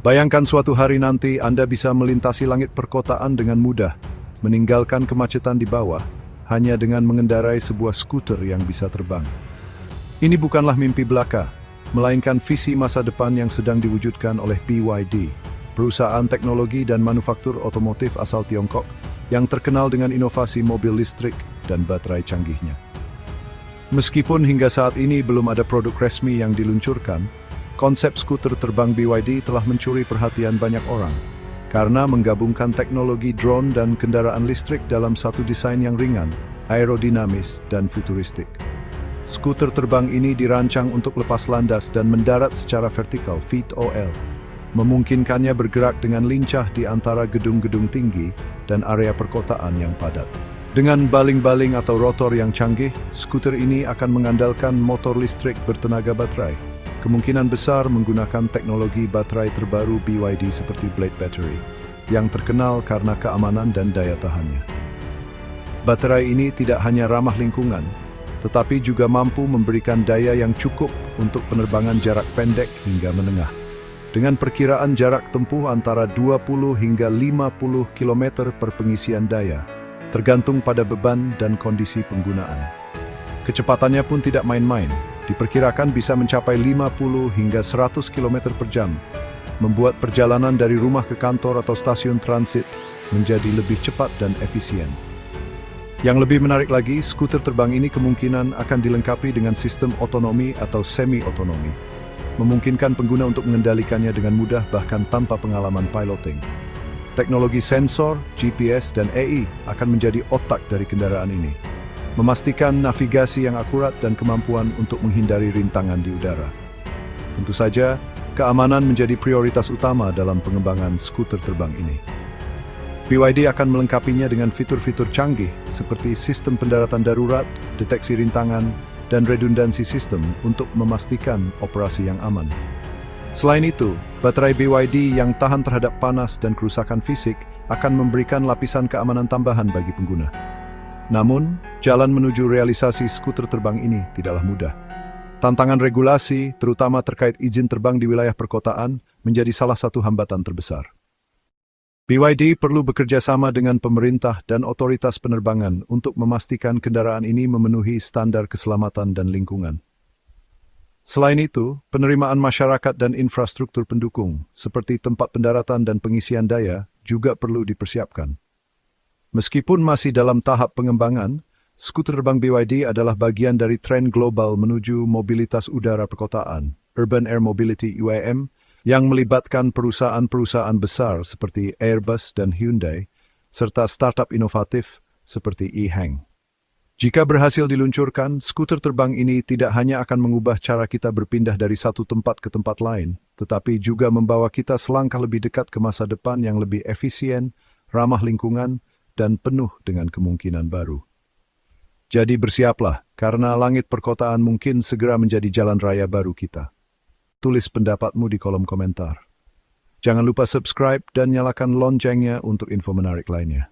Bayangkan suatu hari nanti Anda bisa melintasi langit perkotaan dengan mudah, meninggalkan kemacetan di bawah, hanya dengan mengendarai sebuah skuter yang bisa terbang. Ini bukanlah mimpi belaka, melainkan visi masa depan yang sedang diwujudkan oleh BYD, perusahaan teknologi dan manufaktur otomotif asal Tiongkok yang terkenal dengan inovasi mobil listrik dan baterai canggihnya. Meskipun hingga saat ini belum ada produk resmi yang diluncurkan, konsep skuter terbang BYD telah mencuri perhatian banyak orang karena menggabungkan teknologi drone dan kendaraan listrik dalam satu desain yang ringan, aerodinamis, dan futuristik. Skuter terbang ini dirancang untuk lepas landas dan mendarat secara vertikal (VTOL), memungkinkannya bergerak dengan lincah di antara gedung-gedung tinggi dan area perkotaan yang padat. Dengan baling-baling atau rotor yang canggih, skuter ini akan mengandalkan motor listrik bertenaga baterai, kemungkinan besar menggunakan teknologi baterai terbaru BYD seperti Blade Battery, yang terkenal karena keamanan dan daya tahannya. Baterai ini tidak hanya ramah lingkungan, tetapi juga mampu memberikan daya yang cukup untuk penerbangan jarak pendek hingga menengah. Dengan perkiraan jarak tempuh antara 20 hingga 50 km per pengisian daya, tergantung pada beban dan kondisi penggunaan. Kecepatannya pun tidak main-main, diperkirakan bisa mencapai 50 hingga 100 km per jam, membuat perjalanan dari rumah ke kantor atau stasiun transit menjadi lebih cepat dan efisien. Yang lebih menarik lagi, skuter terbang ini kemungkinan akan dilengkapi dengan sistem otonomi atau semi-otonomi, memungkinkan pengguna untuk mengendalikannya dengan mudah bahkan tanpa pengalaman piloting. Teknologi sensor, GPS, dan AI akan menjadi otak dari kendaraan ini, memastikan navigasi yang akurat dan kemampuan untuk menghindari rintangan di udara. Tentu saja, keamanan menjadi prioritas utama dalam pengembangan skuter terbang ini. BYD akan melengkapinya dengan fitur-fitur canggih seperti sistem pendaratan darurat, deteksi rintangan, dan redundansi sistem untuk memastikan operasi yang aman. Selain itu, baterai BYD yang tahan terhadap panas dan kerusakan fisik akan memberikan lapisan keamanan tambahan bagi pengguna. Namun, jalan menuju realisasi skuter terbang ini tidaklah mudah. Tantangan regulasi, terutama terkait izin terbang di wilayah perkotaan, menjadi salah satu hambatan terbesar. BYD perlu bekerja sama dengan pemerintah dan otoritas penerbangan untuk memastikan kendaraan ini memenuhi standar keselamatan dan lingkungan. Selain itu, penerimaan masyarakat dan infrastruktur pendukung, seperti tempat pendaratan dan pengisian daya, juga perlu dipersiapkan. Meskipun masih dalam tahap pengembangan, skuter terbang BYD adalah bagian dari tren global menuju mobilitas udara perkotaan, Urban Air Mobility (UAM), yang melibatkan perusahaan-perusahaan besar seperti Airbus dan Hyundai, serta startup inovatif seperti E-Hang. Jika berhasil diluncurkan, skuter terbang ini tidak hanya akan mengubah cara kita berpindah dari satu tempat ke tempat lain, tetapi juga membawa kita selangkah lebih dekat ke masa depan yang lebih efisien, ramah lingkungan, dan penuh dengan kemungkinan baru. Jadi bersiaplah, karena langit perkotaan mungkin segera menjadi jalan raya baru kita. Tulis pendapatmu di kolom komentar. Jangan lupa subscribe dan nyalakan loncengnya untuk info menarik lainnya.